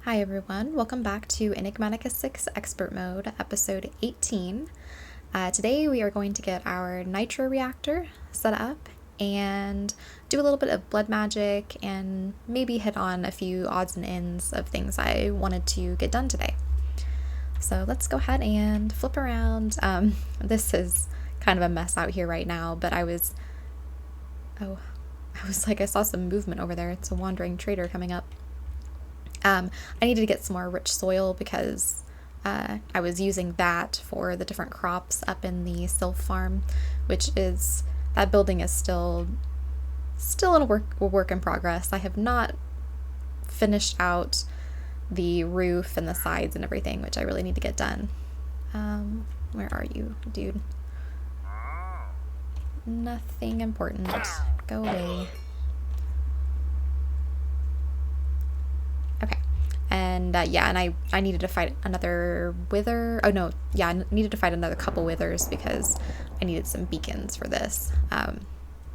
Hi everyone, welcome back to Enigmatica 6 Expert Mode, episode 18. Today we are going to get our Nitro Reactor set up and do a little bit of blood magic and maybe hit on a few odds and ends of things I wanted to get done today. So let's go ahead and flip around. This is kind of a mess out here right now, but I was like, I saw some movement over there. It's a wandering trader coming up. I needed to get some more rich soil because I was using that for the different crops up in the sylph farm, which is, that building is still in a work in progress. I have not finished out the roof and the sides and everything, which I really need to get done. Where are you, dude? Nothing important. Go away. And I needed to fight another wither. Oh no, yeah, I needed to fight another couple withers because I needed some beacons for this.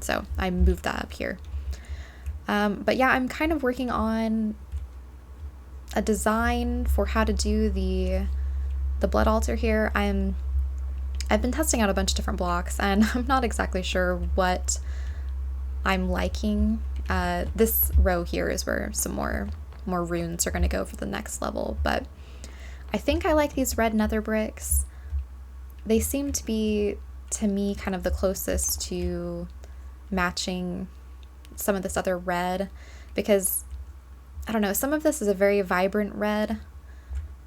So I moved that up here. But yeah, I'm kind of working on a design for how to do the blood altar here. I've been testing out a bunch of different blocks and I'm not exactly sure what I'm liking. This row here is where some more runes are going to go for the next level, but I think I like these red nether bricks. They seem to be, to me, kind of the closest to matching some of this other red, because I don't know, some of this is a very vibrant red,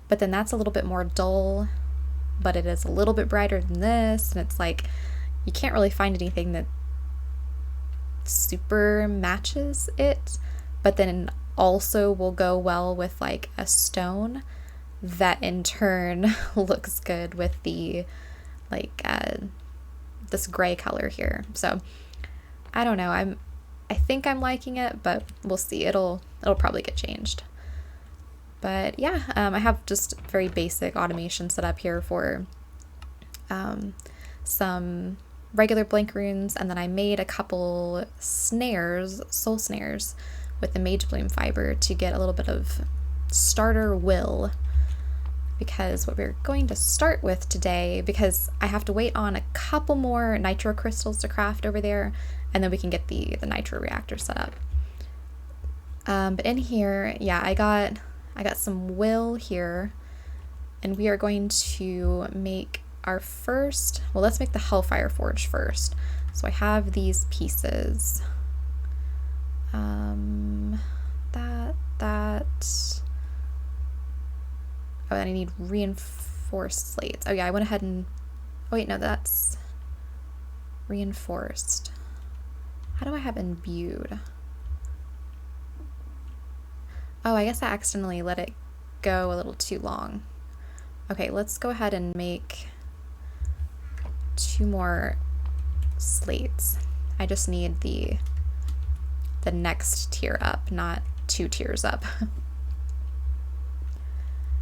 but then that's a little bit more dull, but it is a little bit brighter than this, and it's like you can't really find anything that super matches it, but then also will go well with like a stone that in turn looks good with the like this gray color here. So I don't know, I think I'm liking it, but we'll see. It'll probably get changed. But yeah, I have just very basic automation set up here for some regular blank runes, and then I made a couple snares, soul snares, with the Mage Bloom fiber to get a little bit of starter will, because what we're going to start with today, because I have to wait on a couple more nitro crystals to craft over there, and then we can get the Nitro Reactor set up. But in here, yeah, I got some will here, and we are going to make our first, well, let's make the Hellfire Forge first. So I have these pieces. Oh, and I need reinforced slates. Oh yeah, I went ahead and, oh wait, no, that's reinforced. How do I have imbued? Oh, I guess I accidentally let it go a little too long. Okay, let's go ahead and make 2 more slates. I just need the next tier up, not 2 tiers up.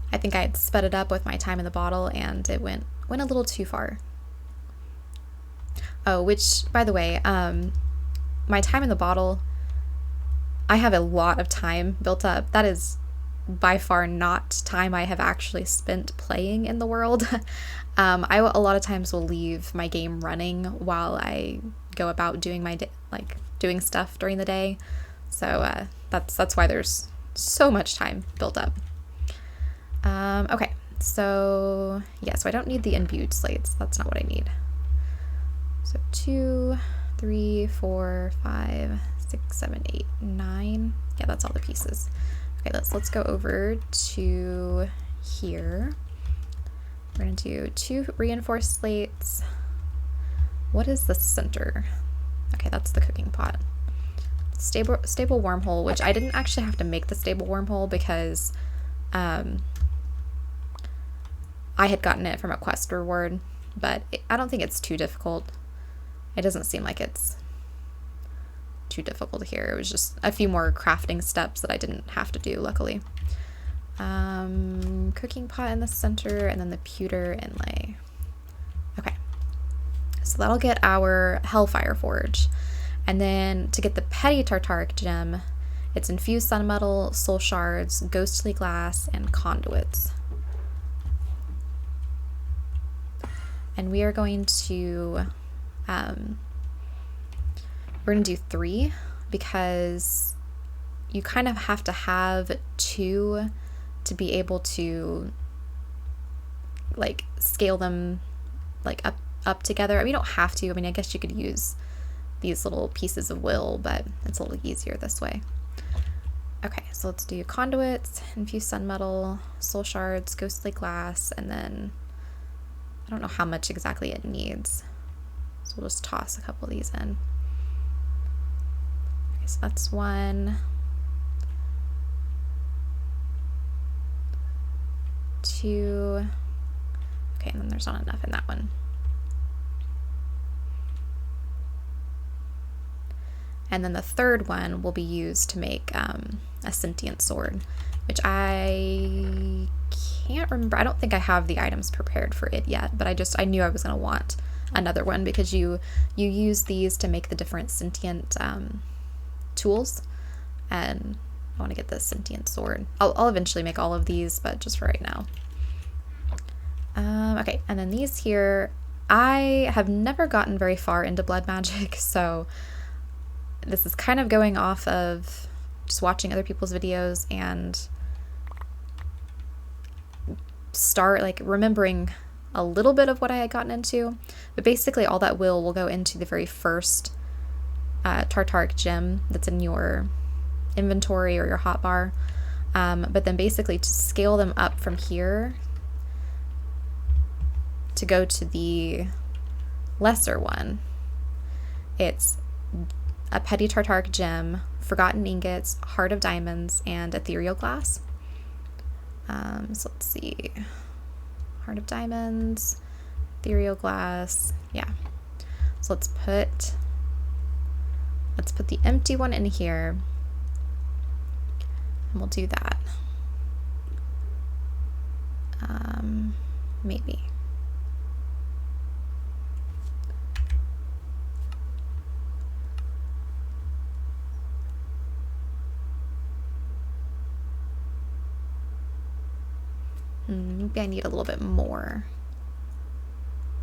I think I had sped it up with my time in the bottle and it went a little too far. Oh, which, by the way, my time in the bottle, I have a lot of time built up. That is by far not time I have actually spent playing in the world. I a lot of times will leave my game running while I go about doing my doing stuff during the day. So that's why there's so much time built up. Okay, so yeah, so I don't need the imbued slates. That's not what I need. So 2, 3, 4, 5, 6, 7, 8, 9. Yeah, that's all the pieces. Okay, let's go over to here. We're gonna do 2 reinforced slates. What is the center? Okay, that's the cooking pot. Stable wormhole, which I didn't actually have to make the stable wormhole because I had gotten it from a quest reward, but I don't think it's too difficult. It doesn't seem like it's too difficult here. It was just a few more crafting steps that I didn't have to do, luckily. Cooking pot in the center, and then the pewter inlay. Okay, so that'll get our Hellfire Forge. And then to get the petty Tartaric gem, It's infused sunmetal, soul shards, ghostly glass, and conduits. And we are going to we're going to do 3 because you kind of have to have 2 to be able to like scale them like up together. I mean, you don't have to. I mean, I guess you could use these little pieces of will, but it's a little easier this way. Okay, so let's do conduits, infused sunmetal, soul shards, ghostly glass, and then I don't know how much exactly it needs. So we'll just toss a couple of these in. Okay, so that's 1. 2. Okay, and then there's not enough in that one. And then the third one will be used to make a sentient sword, which I can't remember. I don't think I have the items prepared for it yet, but I knew I was going to want another one because you use these to make the different sentient tools, and I want to get the sentient sword. I'll eventually make all of these, but just for right now. Okay, and then these here, I have never gotten very far into blood magic, so this is kind of going off of just watching other people's videos and start like remembering a little bit of what I had gotten into, but basically all that will go into the very first Tartaric gem that's in your inventory or your hotbar, but then basically to scale them up from here to go to the lesser one, it's a petty Tartaric gem, forgotten ingots, heart of diamonds, and ethereal glass. So let's see, heart of diamonds, ethereal glass, yeah. So let's put the empty one in here, and we'll do that. Maybe. Maybe I need a little bit more.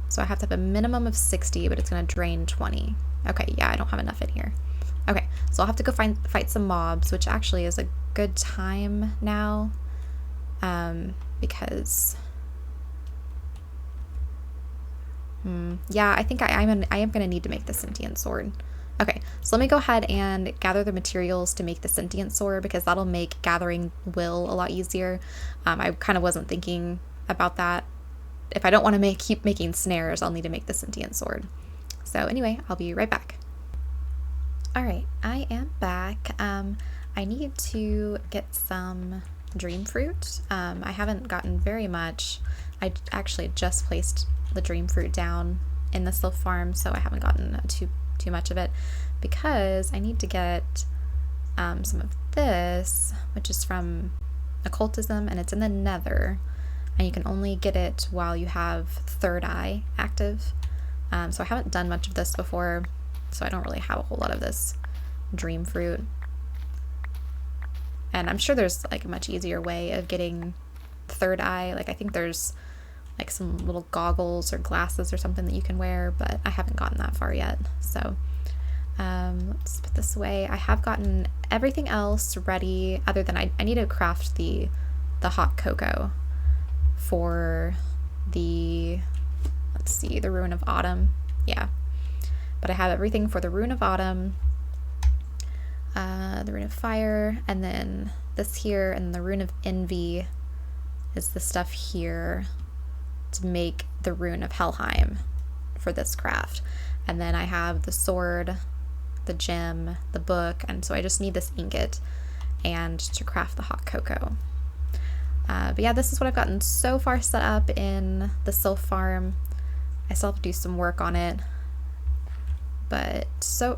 So I have to have a minimum of 60, but it's going to drain 20. Okay, yeah, I don't have enough in here. Okay, so I'll have to go fight some mobs, which actually is a good time now, because yeah, I think I am going to need to make the sentient sword. Okay, so let me go ahead and gather the materials to make the sentient sword, because that'll make gathering will a lot easier. I kind of wasn't thinking about that. If I don't want to keep making snares, I'll need to make the sentient sword. So anyway, I'll be right back. Alright, I am back. I need to get some dream fruit. I haven't gotten very much. I actually just placed the dream fruit down in the sylph farm, so I haven't gotten too much of it, because I need to get some of this, which is from occultism, and it's in the nether, and you can only get it while you have third eye active. So I haven't done much of this before, so I don't really have a whole lot of this dream fruit, and I'm sure there's like a much easier way of getting third eye. Like I think there's like some little goggles or glasses or something that you can wear, but I haven't gotten that far yet. So let's put this away. I have gotten everything else ready, other than I need to craft the hot cocoa for the, let's see, the Rune of Autumn. Yeah, but I have everything for the Rune of Autumn, the Rune of Fire, and then this here, and the Rune of Envy is the stuff here to make the Rune of Helheim for this craft. And then I have the sword, the gem, the book, and so I just need this ingot and to craft the hot cocoa. But yeah, this is what I've gotten so far set up in the sylph farm. I still have to do some work on it, but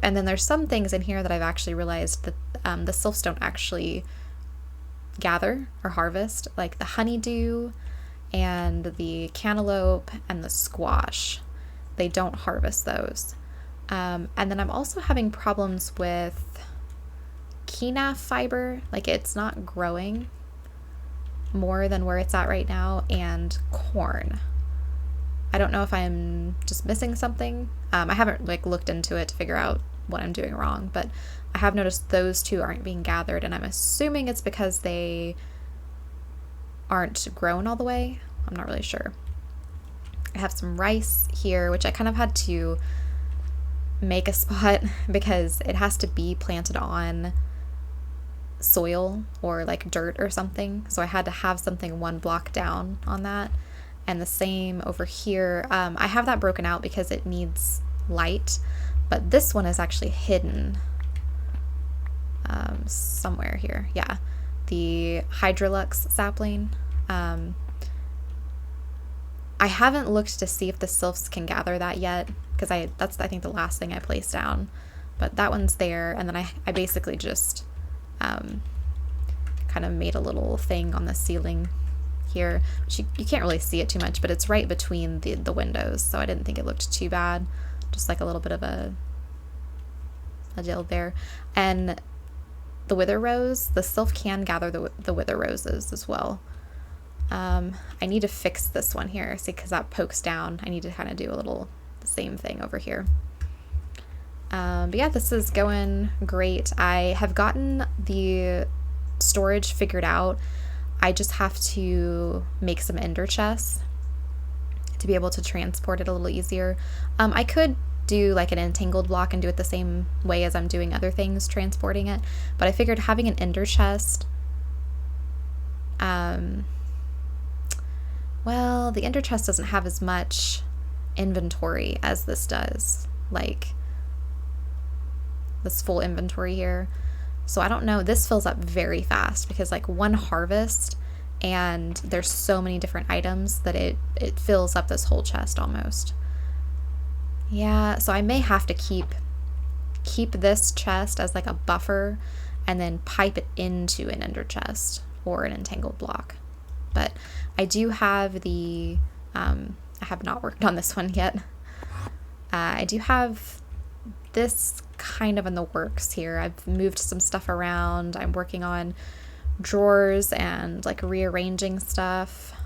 and then there's some things in here that I've actually realized that the sylphs don't actually gather or harvest, like the honeydew and the cantaloupe and the squash. They don't harvest those. And then I'm also having problems with kenaf fiber, like it's not growing more than where it's at right now, and corn. I don't know if I'm just missing something. I haven't like looked into it to figure out what I'm doing wrong, but I have noticed those two aren't being gathered, and I'm assuming it's because they aren't grown all the way. I'm not really sure. I have some rice here, which I kind of had to make a spot because it has to be planted on soil or like dirt or something. So I had to have something one block down on that. And the same over here. I have that broken out because it needs light, but this one is actually hidden somewhere here. Yeah, the Hydrolux sapling. I haven't looked to see if the sylphs can gather that yet, because that's I think the last thing I placed down, but that one's there. And then I basically just kind of made a little thing on the ceiling here. You can't really see it too much, but it's right between the windows, so I didn't think it looked too bad. Just like a little bit of a deal there. And the wither rose, the sylph can gather the wither roses as well. I need to fix this one here, see, because that pokes down. I need to kind of do the same thing over here. But yeah, this is going great. I have gotten the storage figured out. I just have to make some ender chests to be able to transport it a little easier. I could do like an entangled block and do it the same way as I'm doing other things, transporting it, but I figured having an ender chest, well, the ender chest doesn't have as much inventory as this does, like this full inventory here. So I don't know, this fills up very fast because like one harvest and there's so many different items that it fills up this whole chest almost. Yeah, so I may have to keep this chest as like a buffer and then pipe it into an ender chest or an entangled block. But I do have I have not worked on this one yet. I do have this kind of in the works here. I've moved some stuff around. I'm working on drawers and like rearranging stuff.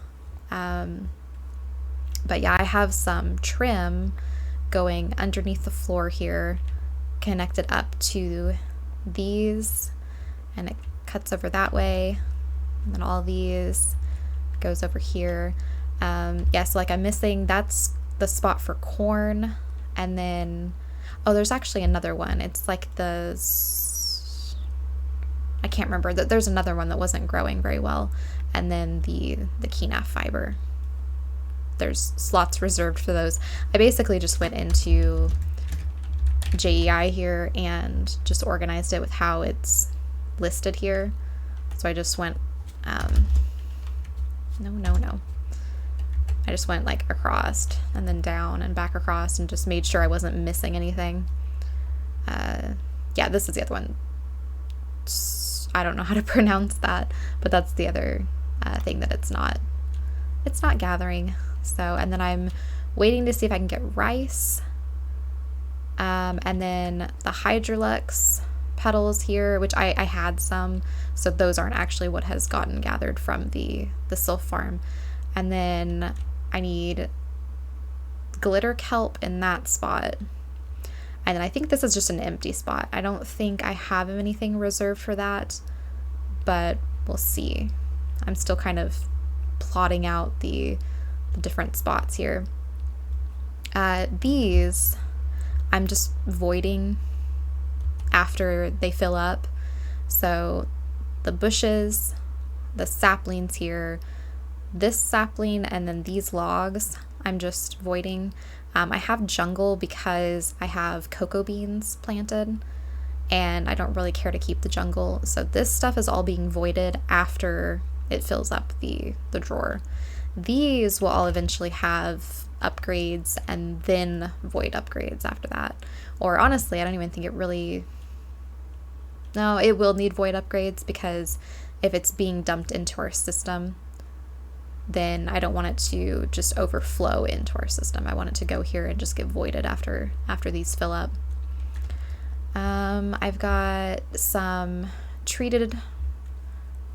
But yeah, I have some trim going underneath the floor here, connected up to these, and it cuts over that way, and then all these goes over here. Yeah, so like I'm missing, that's the spot for corn, and then oh, there's actually another one. It's like I can't remember. There's another one that wasn't growing very well, and then the kenaf fiber. There's slots reserved for those. I basically just went into JEI here and just organized it with how it's listed here. So I just went, no. I just went like across and then down and back across and just made sure I wasn't missing anything. Yeah, this is the other one. I don't know how to pronounce that, but that's the other thing that it's not gathering. So, and then I'm waiting to see if I can get rice. And then the Hydrolux petals here, which I had some, so those aren't actually what has gotten gathered from the sylph farm. And then I need glitter kelp in that spot. And then I think this is just an empty spot. I don't think I have anything reserved for that, but we'll see. I'm still kind of plotting out the different spots here. These I'm just voiding after they fill up. So the bushes, the saplings here, this sapling, and then these logs I'm just voiding. I have jungle because I have cocoa beans planted and I don't really care to keep the jungle. So this stuff is all being voided after it fills up the drawer. These will all eventually have upgrades and then void upgrades after that. Or honestly, I don't even think it really... No, it will need void upgrades because if it's being dumped into our system, then I don't want it to just overflow into our system. I want it to go here and just get voided after these fill up. I've got some treated,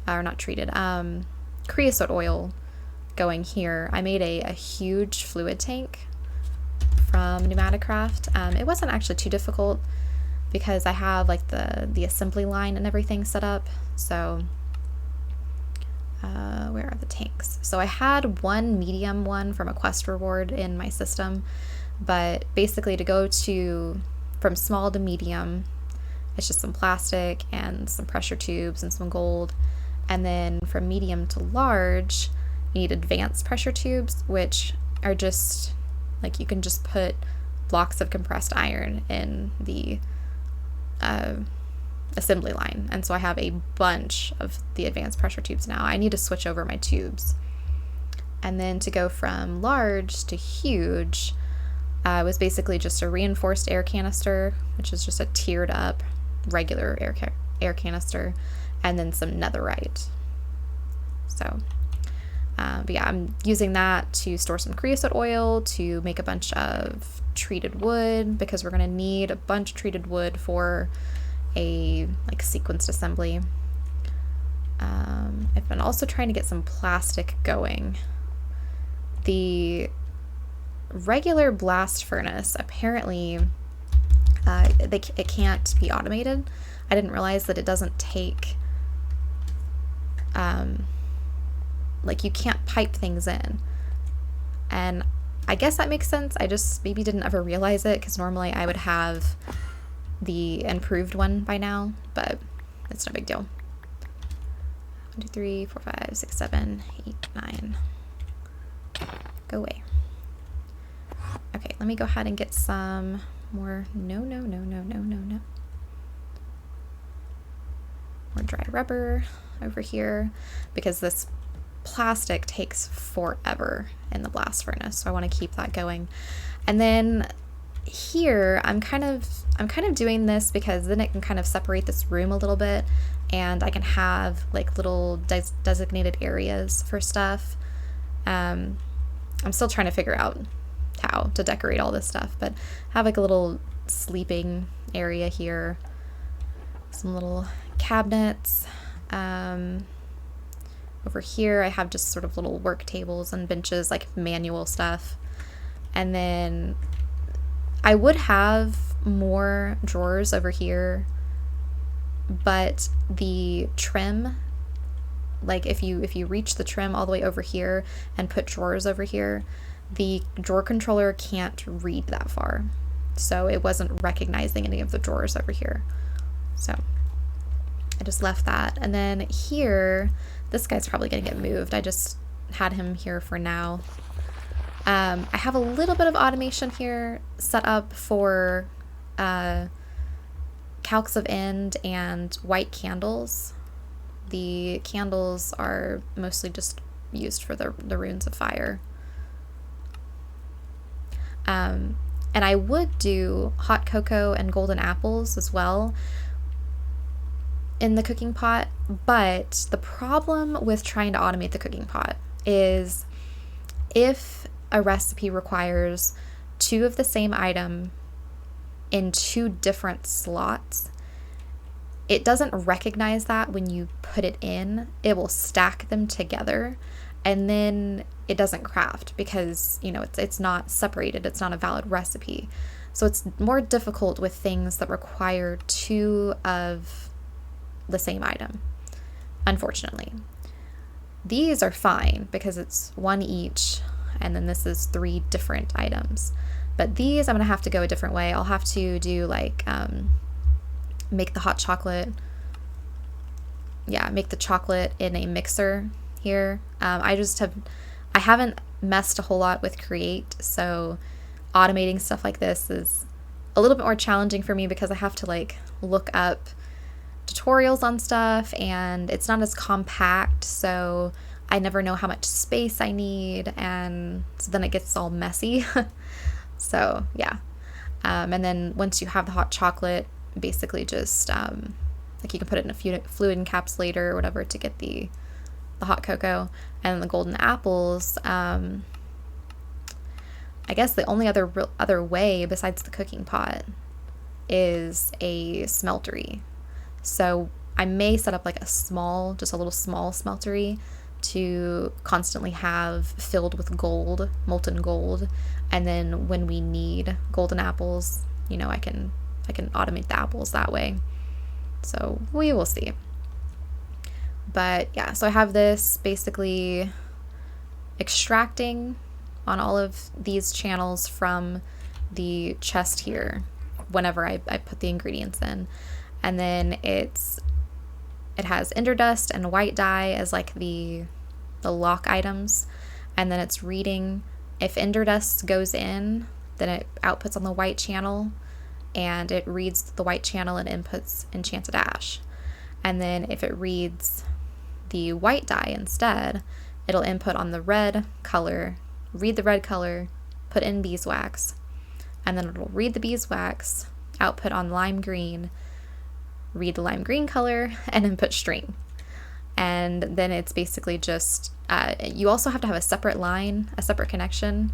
or not treated, creosote oil going here. I made a huge fluid tank from Enigmatica. It wasn't actually too difficult because I have like the assembly line and everything set up. So where are the tanks? So I had one medium one from a quest reward in my system, but basically to go from small to medium, it's just some plastic and some pressure tubes and some gold. And then from medium to large, you need advanced pressure tubes, which are just like, you can just put blocks of compressed iron in the assembly line. And so I have a bunch of the advanced pressure tubes now. I need to switch over my tubes. And then to go from large to huge was basically just a reinforced air canister, which is just a tiered up regular air canister, and then some netherite. So but yeah, I'm using that to store some creosote oil, to make a bunch of treated wood, because we're going to need a bunch of treated wood for a like sequenced assembly. I've been also trying to get some plastic going. The regular blast furnace, apparently it can't be automated. I didn't realize that it doesn't take like, you can't pipe things in, and I guess that makes sense. I just maybe didn't ever realize it, because normally I would have the improved one by now, but it's no big deal. 1, 2, 3, 4, 5, 6, 7, 8, 9. Go away. Okay, let me go ahead and get some more. No. More dry rubber over here, because this plastic takes forever in the blast furnace, so I want to keep that going. And then here I'm kind of doing this because then it can kind of separate this room a little bit, and I can have like little designated areas for stuff. I'm still trying to figure out how to decorate all this stuff, but have like a little sleeping area here, some little cabinets. Over here I have just sort of little work tables and benches, like manual stuff. And then I would have more drawers over here, but the trim, like if you reach the trim all the way over here and put drawers over here, the drawer controller can't read that far, so it wasn't recognizing any of the drawers over here. So I just left that. And then here, this guy's probably gonna get moved. I just had him here for now. I have a little bit of automation here set up for calcs of end and white candles. The candles are mostly just used for the runes of fire. And I would do hot cocoa and golden apples as well in the cooking pot, but the problem with trying to automate the cooking pot is if a recipe requires 2 of the same item in 2 different slots, it doesn't recognize that when you put it in. It will stack them together, and then it doesn't craft because, you know, it's not separated. It's not a valid recipe. So it's more difficult with things that require 2 of the same item, unfortunately. These are fine because it's 1 each, and then this is 3 different items. But these I'm gonna have to go a different way. I'll have to do like make the hot chocolate. Yeah, make the chocolate in a mixer here. I haven't messed a whole lot with Create, so automating stuff like this is a little bit more challenging for me because I have to like look up tutorials on stuff, and it's not as compact, so I never know how much space I need, and so then it gets all messy. So yeah, and then once you have the hot chocolate, basically just like you can put it in a fluid encapsulator or whatever to get the hot cocoa. And the golden apples, I guess the only other way besides the cooking pot is a smeltery. So I may set up like a small, just a little small smeltery to constantly have filled with gold, molten gold, and then when we need golden apples, you know, I can automate the apples that way. So we will see. But yeah, so I have this basically extracting on all of these channels from the chest here whenever I put the ingredients in. And then it has ender dust and white dye as like the lock items, and then it's reading. If ender dust goes in, then it outputs on the white channel, and it reads the white channel and inputs enchanted ash. And then if it reads the white dye instead, it'll input on the red color, read the red color, put in beeswax, and then it'll read the beeswax, output on lime green, read the lime green color, and input string. And then it's basically just, you also have to have a separate line, a separate connection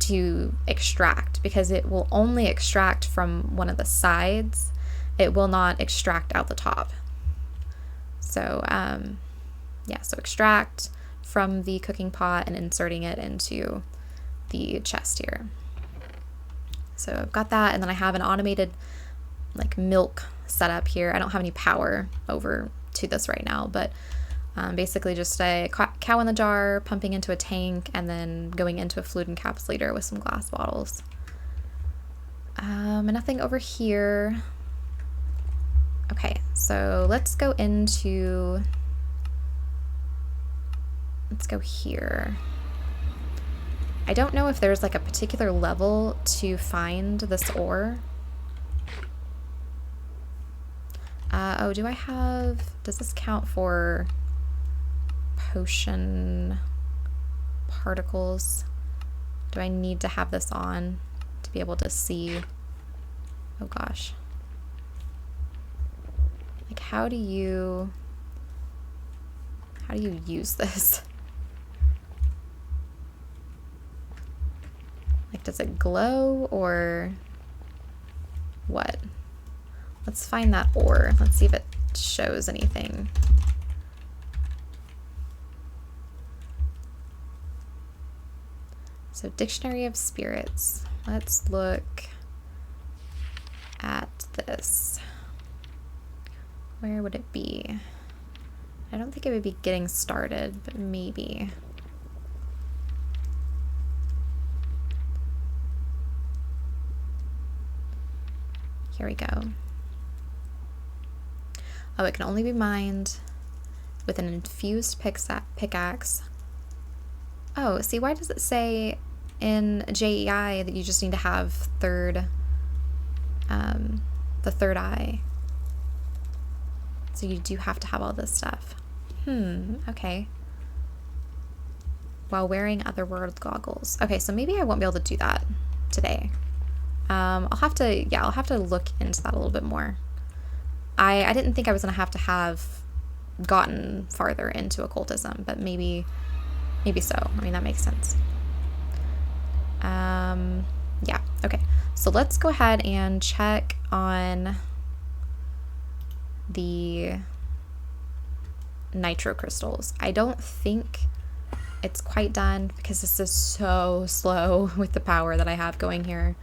to extract, because it will only extract from one of the sides. It will not extract out the top. So, yeah, so extract from the cooking pot and inserting it into the chest here. So I've got that, and then I have an automated like milk setup here. I don't have any power over to this right now, but basically just a cow in the jar, pumping into a tank, and then going into a fluid encapsulator with some glass bottles. Nothing over here. Okay, so let's go here. I don't know if there's like a particular level to find this ore. Oh, does this count for potion particles? Do I need to have this on to be able to see? Oh gosh. Like, how do you use this? Like, does it glow or what? Let's find that ore. Let's see if it shows anything. So Dictionary of Spirits. Let's look at this. Where would it be? I don't think it would be getting started, but maybe. Here we go. Oh, it can only be mined with an infused pickaxe. Oh, see, why does it say in JEI that you just need to have the third eye? So you do have to have all this stuff. Okay. While wearing otherworld goggles. Okay, so maybe I won't be able to do that today. I'll have to look into that a little bit more. I didn't think I was gonna have to have gotten farther into occultism, but maybe so. I mean, that makes sense. Yeah, okay. So let's go ahead and check on the nitro crystals. I don't think it's quite done because this is so slow with the power that I have going here.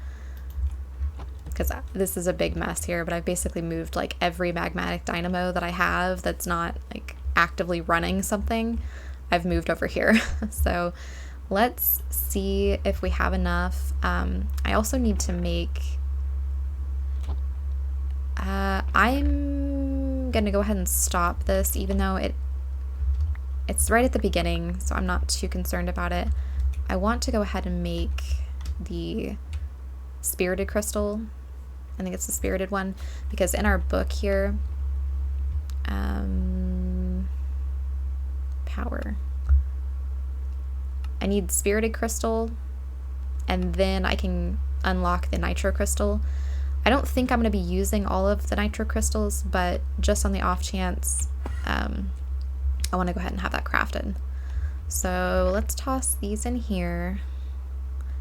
Because this is a big mess here, but I've basically moved like every magmatic dynamo that I have that's not like actively running something. I've moved over here. So let's see if we have enough. I also need to make, I'm gonna go ahead and stop this, even though it's right at the beginning, so I'm not too concerned about it. I want to go ahead and make the spirited crystal. I think it's the spirited one, because in our book here, power, I need spirited crystal, and then I can unlock the nitro crystal. I don't think I'm going to be using all of the nitro crystals, but just on the off chance, I want to go ahead and have that crafted. So let's toss these in here.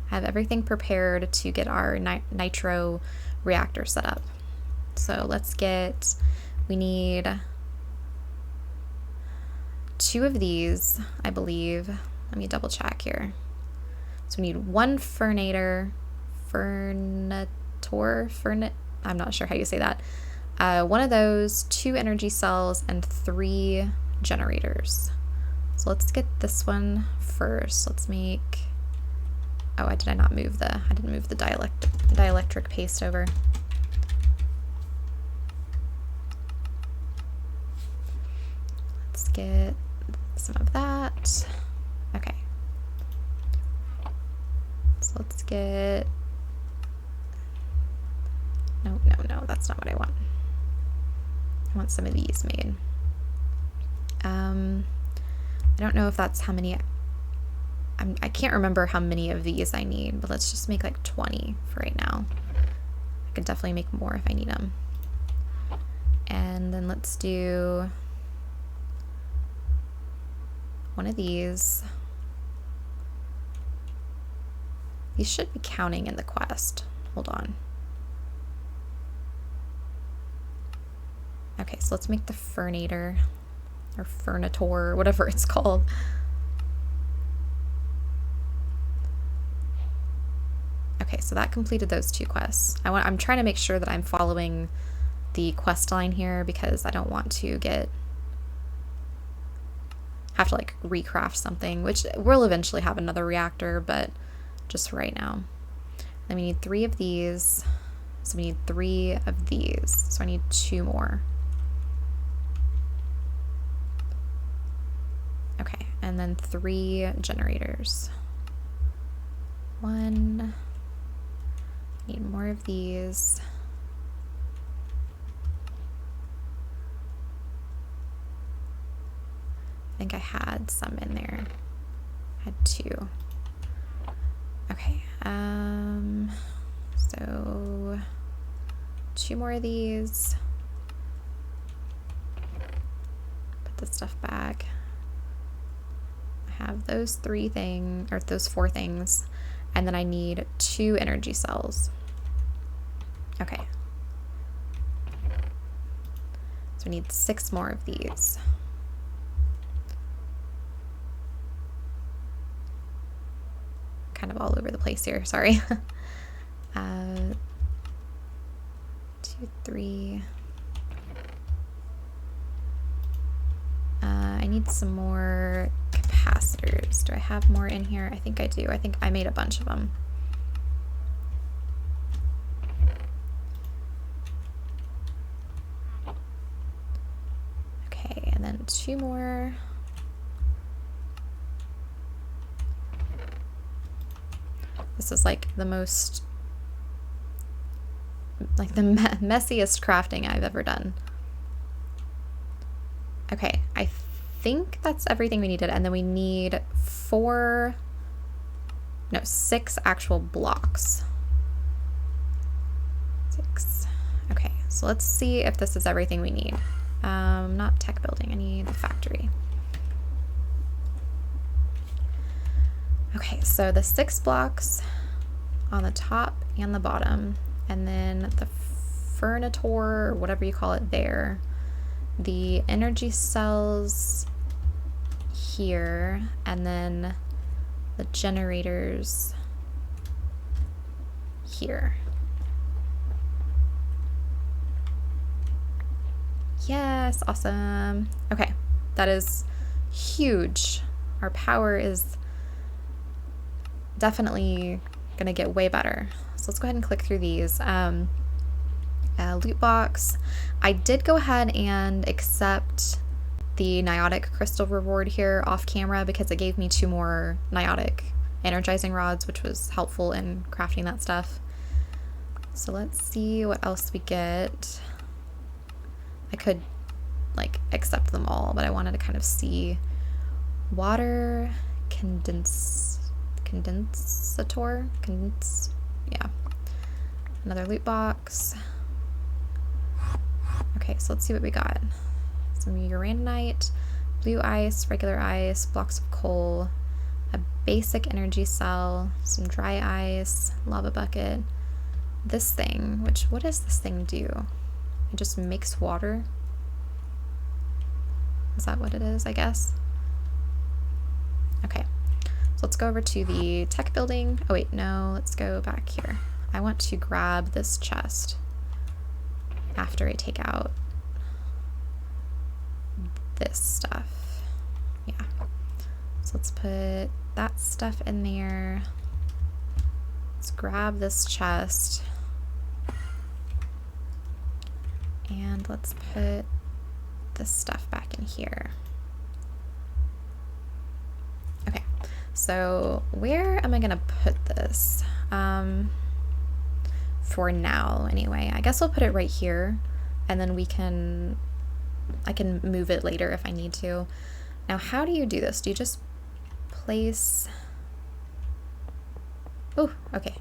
Have everything prepared to get our nitro reactor set up. So let's get, we need 2 of these, I believe. Let me double check here. So we need 1 Fernator, I'm not sure how you say that. 1 of those, 2 energy cells, and 3 generators. So let's get this one first. Let's make, oh, I didn't move the dielectric paste over. Let's get some of that. Okay. So let's get, no, that's not what I want. I want some of these made. I don't know if that's how many, I can't remember how many of these I need, but let's just make like 20 for right now. I could definitely make more if I need them. And then let's do 1 of these. These should be counting in the quest. Hold on. Okay, so let's make the Fernator, or Fernator, whatever it's called. Okay, so that completed those 2 quests. I'm trying to make sure that I'm following the quest line here because I don't want to have to like recraft something, which we'll eventually have another reactor, but just for right now. Then we need 3 of these, so we need 3 of these, so I need 2 more. Okay, and then 3 generators. 1, need more of these. I think I had some in there. I had 2. Okay, so 2 more of these. Put this stuff back. I have those 3 things, or those 4 things, and then I need 2 energy cells. Okay. So we need 6 more of these. Kind of all over the place here, sorry. 2, 3. I need some more capacitors. Do I have more in here? I think I do. I think I made a bunch of them. Okay, and then 2 more. This is like the most, like the messiest crafting I've ever done. Okay, I think that's everything we needed, and then we need 6 actual blocks. 6. Okay, so let's see if this is everything we need. Not tech building, I need the factory. Okay, so the 6 blocks on the top and the bottom, and then the Fernator, or whatever you call it there, the energy cells here, and then the generators here. Yes, awesome. Okay, that is huge. Our power is definitely gonna get way better. So let's go ahead and click through these. Loot box. I did go ahead and accept the Niotic crystal reward here off camera because it gave me 2 more Niotic energizing rods, which was helpful in crafting that stuff. So let's see what else we get. I could like accept them all, but I wanted to kind of see water condensator. Yeah. Another loot box. Okay, so let's see what we got. Some uraninite, blue ice, regular ice, blocks of coal, a basic energy cell, some dry ice, lava bucket, this thing, what does this thing do? You just mix water. Is that what it is, I guess? Okay, so let's go over to the tech building. Oh wait, no, let's go back here. I want to grab this chest after I take out this stuff. Yeah, so let's put that stuff in there. Let's grab this chest. And let's put this stuff back in here. Okay, so where am I gonna put this? For now, anyway. I guess I'll put it right here, and then I can move it later if I need to. Now, how do you do this? Do you just place... Oh, okay.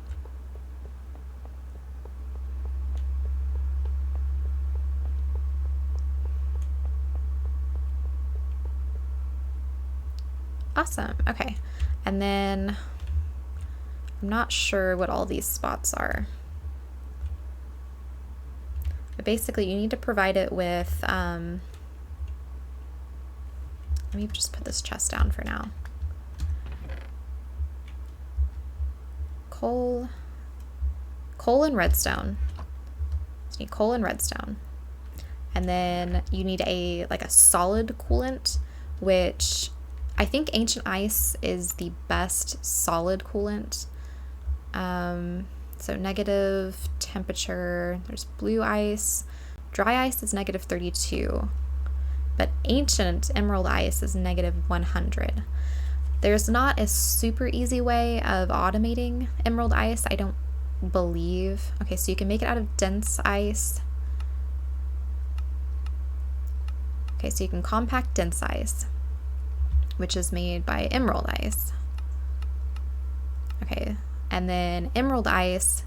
Awesome, okay. And then I'm not sure what all these spots are. But basically you need to provide it with, let me just put this chest down for now. Coal and redstone. So you need coal and redstone. And then you need like a solid coolant, which I think ancient ice is the best solid coolant. So negative temperature, there's blue ice. Dry ice is negative 32, but ancient emerald ice is negative 100. There's not a super easy way of automating emerald ice, I don't believe. Okay, so you can make it out of dense ice. Okay, so you can compact dense ice, which is made by emerald ice. Okay, and then emerald ice,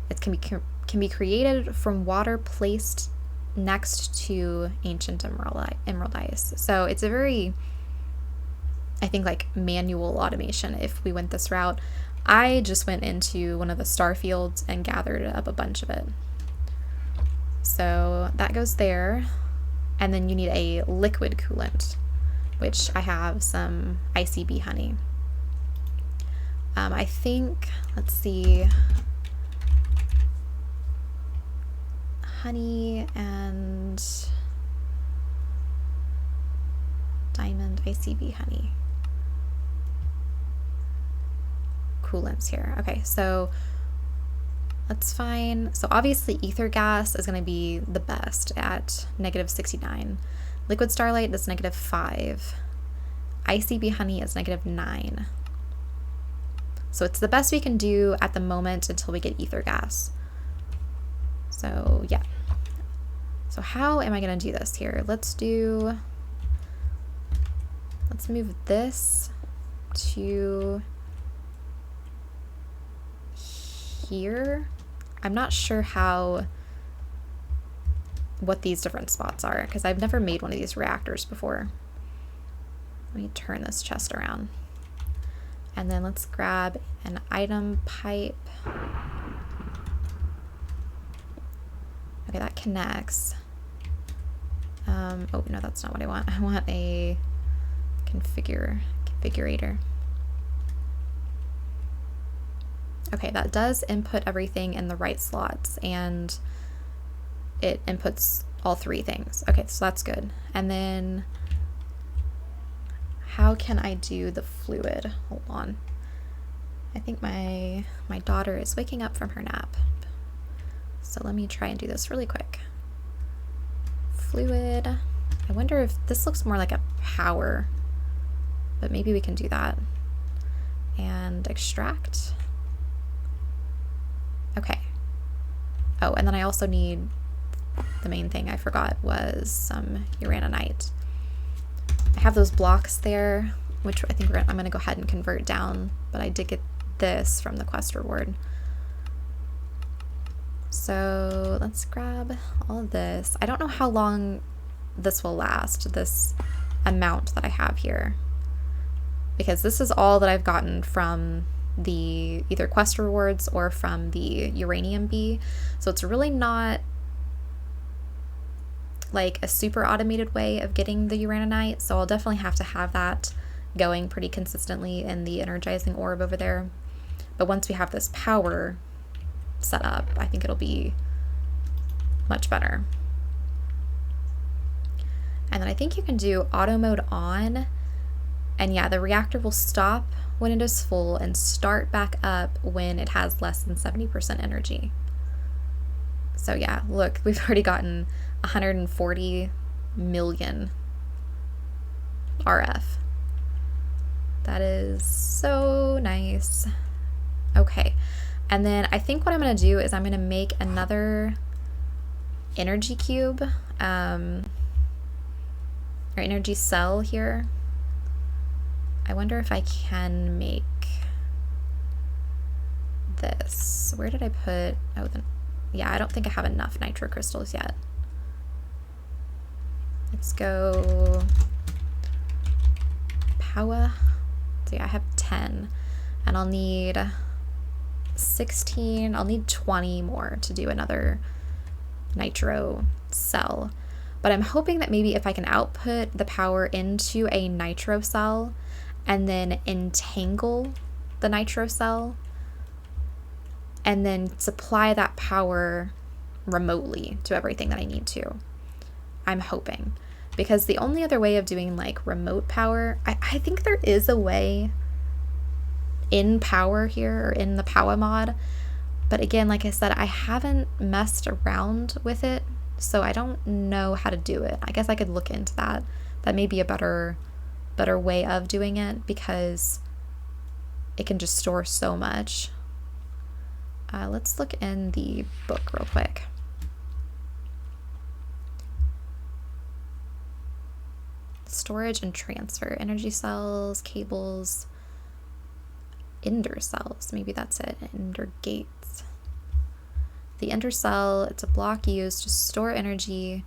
it can be created from water placed next to ancient emerald ice. So it's a very, I think, like manual automation if we went this route. I just went into one of the star fields and gathered up a bunch of it. So that goes there. And then you need a liquid coolant, which I have some ICB honey. I think, let's see, honey and diamond ICB honey. Coolants here. Okay, so let's find, so obviously ether gas is going to be the best at negative 69. Liquid starlight is negative 5. ICB honey is negative 9. So it's the best we can do at the moment until we get ether gas. So yeah. So how am I going to do this here? Let's move this to here. I'm not sure what these different spots are because I've never made one of these reactors before. Let me turn this chest around. And then let's grab an item pipe. Okay, that connects. Oh no, that's not what I want. I want a configurator. Okay, that does input everything in the right slots and it inputs all three things. Okay, so that's good. And then how can I do the fluid? Hold on. I think my daughter is waking up from her nap. So let me try and do this really quick. Fluid. I wonder if this looks more like a power, but maybe we can do that. And extract. Okay. Oh, and then I also need, the main thing I forgot was some uraninite. I have those blocks there, which I think I'm going to go ahead and convert down, but I did get this from the quest reward. So let's grab all of this. I don't know how long this will last, this amount that I have here, because this is all that I've gotten from the either quest rewards or from the uranium bee. So it's really not like a super automated way of getting the uraninite, so I'll definitely have to have that going pretty consistently in the energizing orb over there. But once we have this power set up, I think it'll be much better. And then I think you can do auto mode on, and yeah, the reactor will stop when it is full and start back up when it has less than 70% energy. So yeah, look, we've already gotten 140 million RF. That is so nice. Okay, and then I think what I'm going to do is I'm going to make another energy cube, or energy cell here. I wonder if I can make this. Where did I put, oh, then, yeah, I don't think I have enough nitro crystals yet. Let's go power. So yeah, I have 10, and I'll need 16, I'll need 20 more to do another nitro cell. But I'm hoping that maybe if I can output the power into a nitro cell and then entangle the nitro cell and then supply that power remotely to everything that I need to. I'm hoping. Because the only other way of doing like remote power, I think there is a way in power here, or in the power mod, but again, like I said, I haven't messed around with it, so I don't know how to do it. I guess I could look into that. That may be a better way of doing it, because it can just store so much. Let's look in the book real quick. Storage and transfer, energy cells, cables, ender cells, maybe that's it, ender gates. The ender cell, it's a block used to store energy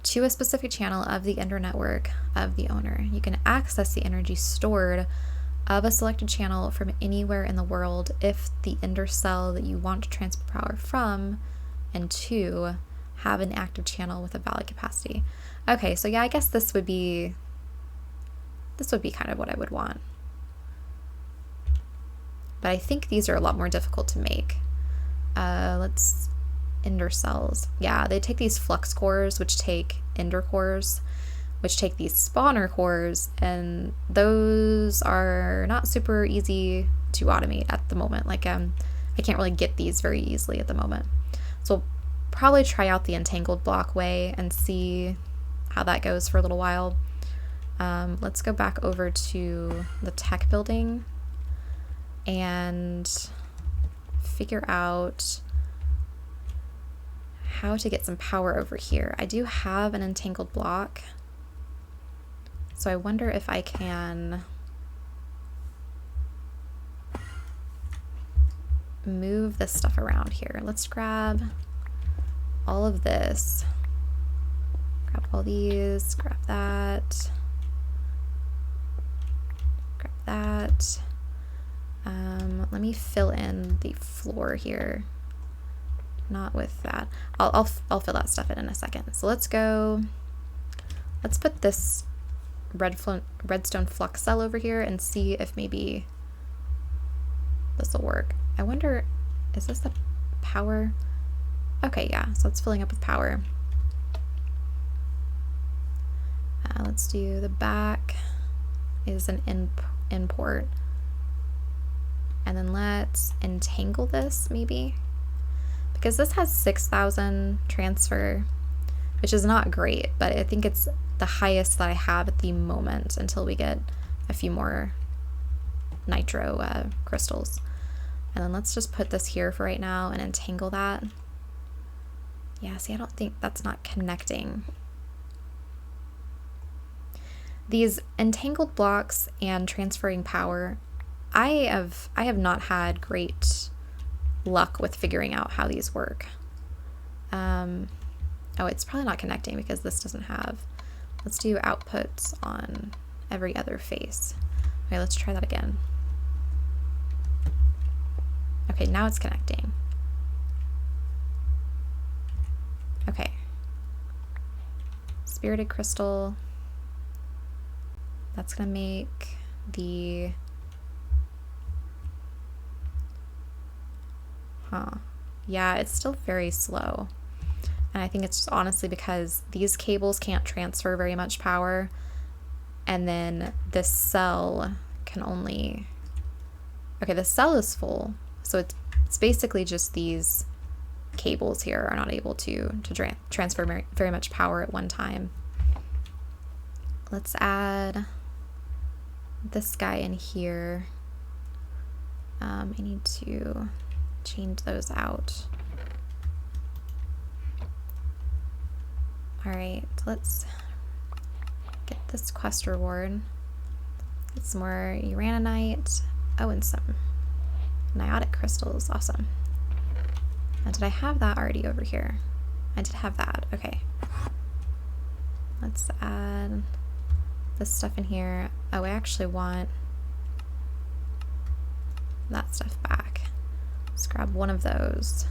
to a specific channel of the ender network of the owner. You can access the energy stored of a selected channel from anywhere in the world if the ender cell that you want to transfer power from and to have an active channel with a valid capacity. Okay, so yeah, I guess this would be kind of what I would want. But I think these are a lot more difficult to make. Let's ender cells. Yeah, they take these flux cores, which take ender cores, which take these spawner cores, and those are not super easy to automate at the moment. Like, I can't really get these very easily at the moment. So probably try out the entangled block way and see how that goes for a little while. Let's go back over to the tech building and figure out how to get some power over here. I do have an entangled block, so I wonder if I can move this stuff around here. Let's grab all of this. Grab all these, grab that, grab that. Let me fill in the floor here. Not with that. I'll fill that stuff in a second. So let's put this redstone flux cell over here and see if maybe this will work. I wonder, is this the power? Okay, yeah, so it's filling up with power. Let's do the back is an import. And then let's entangle this maybe, because this has 6,000 transfer, which is not great, but I think it's the highest that I have at the moment until we get a few more nitro crystals. And then let's just put this here for right now and entangle that. Yeah, see, I don't think that's not connecting. These entangled blocks and transferring power, I have not had great luck with figuring out how these work. Oh, it's probably not connecting because this doesn't have. Let's do outputs on every other face. Okay, let's try that again. Okay, now it's connecting. Okay. spirited crystal. That's gonna make the... Yeah, it's still very slow. And I think it's just honestly because these cables can't transfer very much power. And then this cell can only... Okay, the cell is full. So it's basically just these cables here are not able to transfer very much power at one time. Let's add this guy in here. I need to change those out. All right, let's get this quest reward. Get some more uraninite. Oh, and some niotic crystals. Awesome. Now, did I have that already over here? I did have that. Okay. Let's add this stuff in here. Oh, I actually want that stuff back. Let's grab one of those.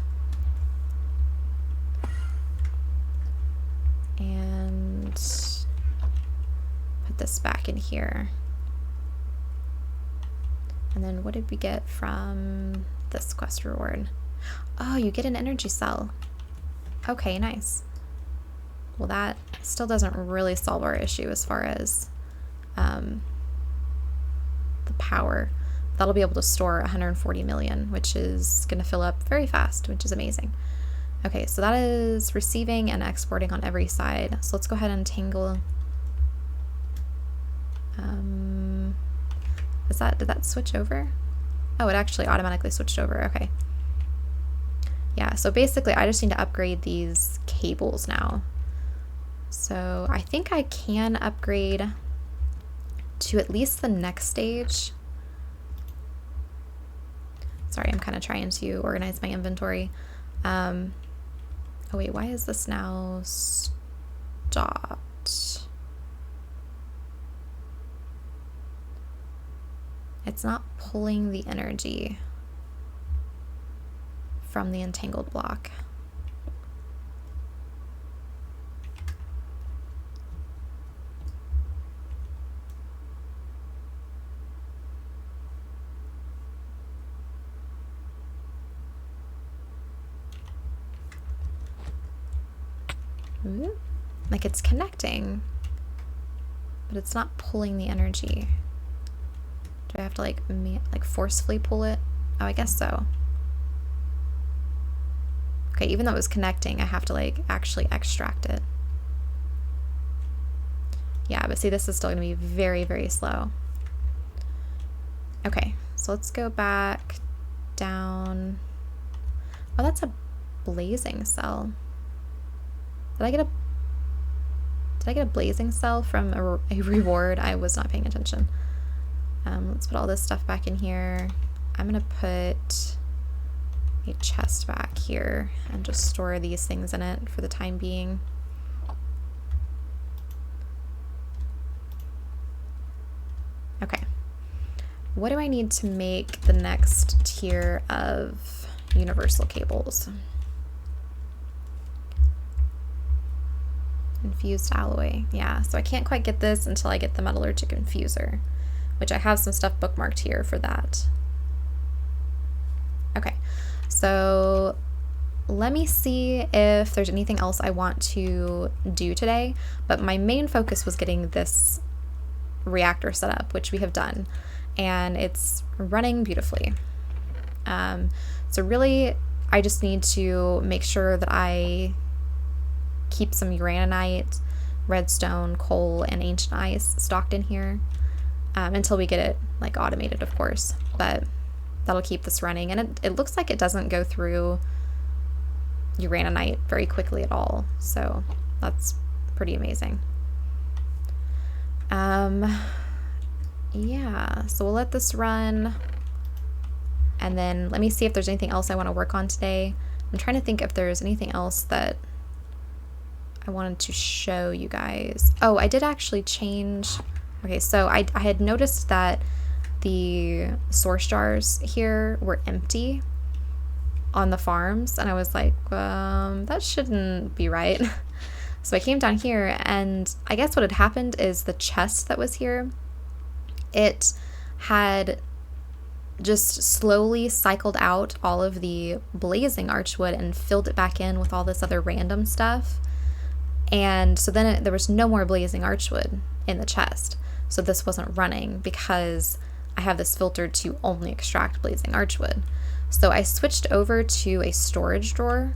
And put this back in here. And then what did we get from this quest reward? Oh, you get an energy cell. Okay, nice. Well, that still doesn't really solve our issue as far as the power. That'll be able to store 140 million, which is going to fill up very fast, which is amazing. Okay, so that is receiving and exporting on every side. So let's go ahead and tangle. Did that switch over? Oh, it actually automatically switched over. Okay. Yeah, so basically I just need to upgrade these cables now. So I think I can upgrade to at least the next stage. Sorry, I'm kind of trying to organize my inventory. Oh wait, why is this now stopped? It's not pulling the energy from the entangled block. Ooh, like it's connecting, but it's not pulling the energy. Do I have to like forcefully pull it? Oh, I guess so. Okay, even though it was connecting, I have to like actually extract it. Yeah, but see, this is still gonna be very, very slow. Okay, so let's go back down. Oh, that's a blazing cell. Did I get a blazing cell from a reward? I was not paying attention. Let's put all this stuff back in here. I'm gonna put a chest back here and just store these things in it for the time being. Okay. What do I need to make the next tier of universal cables? Infused alloy. Yeah, so I can't quite get this until I get the metallurgic infuser, which I have some stuff bookmarked here for that. Okay, so let me see if there's anything else I want to do today, but my main focus was getting this reactor set up, which we have done, and it's running beautifully. So really, I just need to make sure that I keep some uraninite, redstone, coal, and ancient ice stocked in here until we get it like automated, of course, but that'll keep this running. And it looks like it doesn't go through uraninite very quickly at all, so that's pretty amazing. Yeah, so we'll let this run, and then let me see if there's anything else I want to work on today. I'm trying to think if there's anything else that I wanted to show you guys. Oh, I did actually change. Okay, so I had noticed that the source jars here were empty on the farms, and I was like, that shouldn't be right. So I came down here, and I guess what had happened is the chest that was here, it had just slowly cycled out all of the blazing archwood and filled it back in with all this other random stuff. And so then there was no more blazing archwood in the chest. So this wasn't running because I have this filtered to only extract blazing archwood. So I switched over to a storage drawer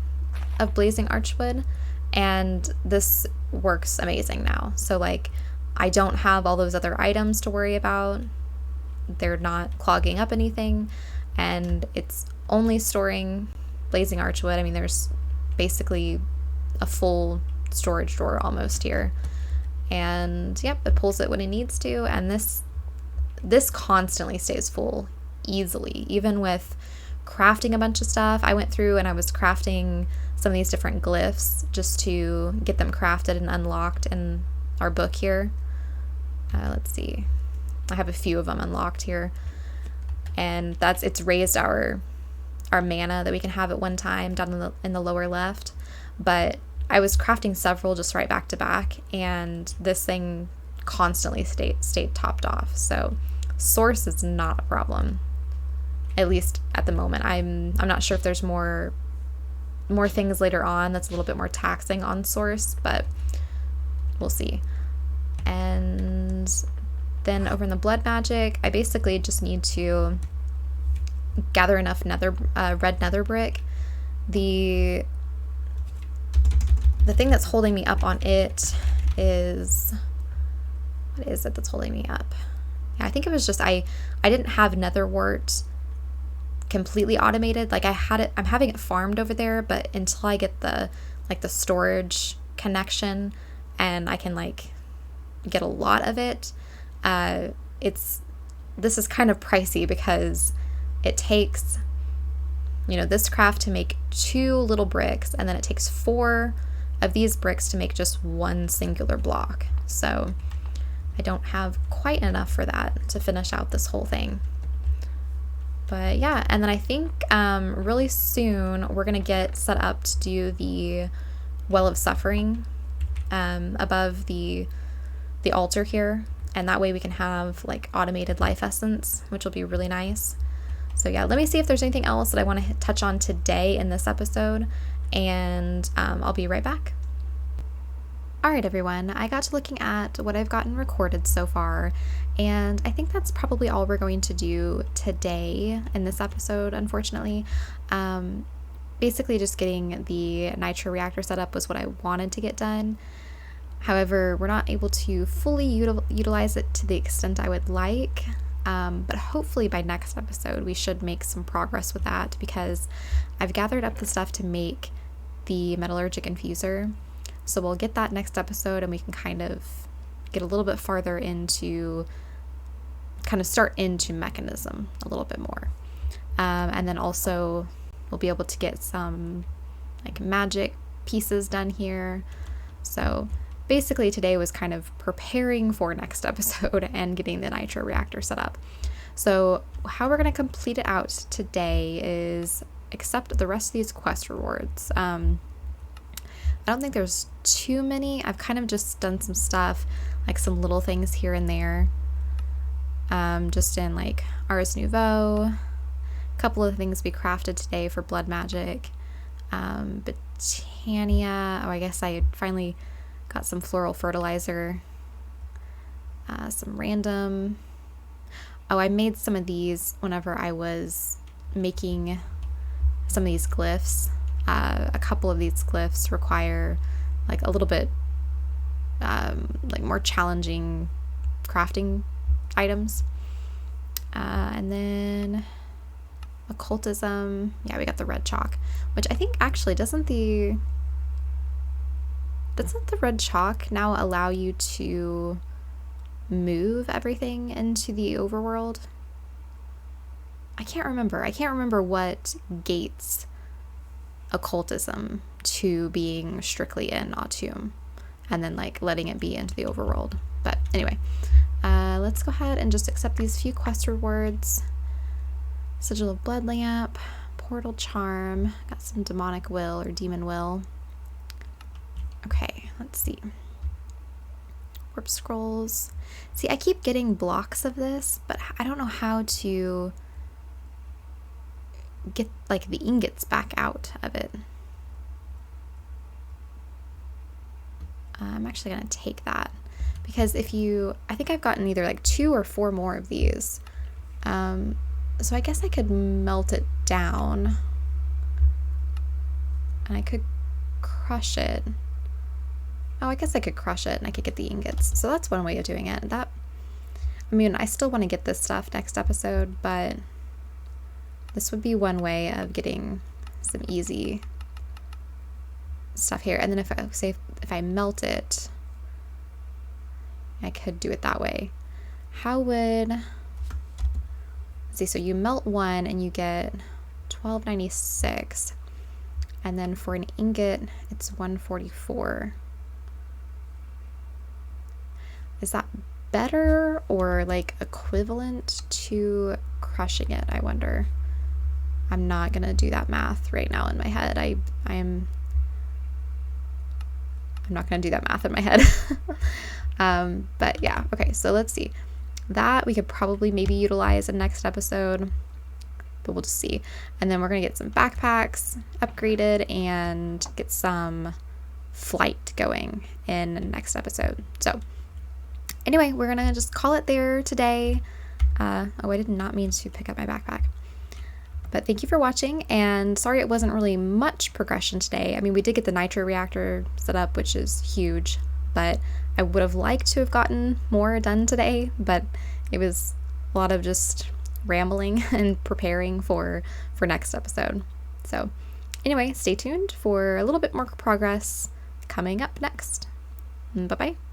of blazing archwood, and this works amazing now. So like, I don't have all those other items to worry about. They're not clogging up anything, and it's only storing blazing archwood. I mean, there's basically a full storage drawer almost here. And yep, it pulls it when it needs to, and this constantly stays full easily, even with crafting a bunch of stuff. I went through and I was crafting some of these different glyphs just to get them crafted and unlocked in our book here. Let's see, I have a few of them unlocked here, and it's raised our mana that we can have at one time down in the lower left. But I was crafting several just right back to back, and this thing constantly stayed topped off. So source is not a problem, at least at the moment. I'm not sure if there's more things later on that's a little bit more taxing on source, but we'll see. And then over in the blood magic, I basically just need to gather enough red nether brick. The thing that's holding me up on it is, what is it that's holding me up? Yeah, I think it was just I didn't have nether wart completely automated. Like I'm having it farmed over there, but until I get the storage connection and I can like get a lot of it, this is kind of pricey because it takes, this craft to make 2 little bricks, and then it takes 4 of these bricks to make just one singular block. So I don't have quite enough for that to finish out this whole thing. But yeah, and then I think really soon we're gonna get set up to do the Well of Suffering above the altar here, and that way we can have like automated life essence, which will be really nice. So yeah, let me see if there's anything else that I want to touch on today in this episode, and I'll be right back. Alright everyone, I got to looking at what I've gotten recorded so far, and I think that's probably all we're going to do today in this episode, unfortunately. Basically just getting the Nitro Reactor set up was what I wanted to get done. However, we're not able to fully utilize it to the extent I would like, but hopefully by next episode we should make some progress with that, because I've gathered up the stuff to make the metallurgic infuser. So we'll get that next episode, and we can kind of get a little bit farther into, start into mechanism a little bit more. And then also we'll be able to get some like magic pieces done here. So basically today was kind of preparing for next episode and getting the Nitro Reactor set up. So how we're going to complete it out today is accept the rest of these quest rewards. I don't think there's too many. I've kind of just done some stuff, like some little things here and there. Just in like Ars Nouveau, a couple of things we crafted today for blood magic. Botania, I guess I finally got some floral fertilizer. Some random, I made some of these whenever I was making some of these glyphs. A couple of these glyphs require like a little bit like more challenging crafting items. And then occultism, yeah, we got the red chalk, which I think actually doesn't the red chalk now allow you to move everything into the overworld? I can't remember what gates occultism to being strictly in Autumn and then like letting it be into the overworld. But anyway, let's go ahead and just accept these few quest rewards. Sigil of Blood Lamp, Portal Charm, got some demonic will or demon will. Okay, let's see. Warp scrolls. See, I keep getting blocks of this, but I don't know how to get like the ingots back out of it. I'm actually going to take that because I think I've gotten either like 2 or 4 more of these. So I guess I could melt it down and I could crush it. Oh, I guess I could crush it and I could get the ingots. So that's one way of doing it. I mean, I still want to get this stuff next episode, but this would be one way of getting some easy stuff here. And then if I melt it, I could do it that way. Let's see, so you melt 1 and you get 1296. And then for an ingot, it's 144. Is that better or like equivalent to crushing it? I wonder. I'm not gonna do that math right now in my head. I'm not gonna do that math in my head. But yeah, okay, so let's see. That we could probably maybe utilize in next episode, but we'll just see. And then we're gonna get some backpacks upgraded and get some flight going in the next episode. So anyway, we're gonna just call it there today. Oh, I did not mean to pick up my backpack. But thank you for watching, and sorry it wasn't really much progression today. I mean, we did get the Nitro Reactor set up, which is huge, but I would have liked to have gotten more done today, but it was a lot of just rambling and preparing for next episode. So anyway, stay tuned for a little bit more progress coming up next. Bye-bye.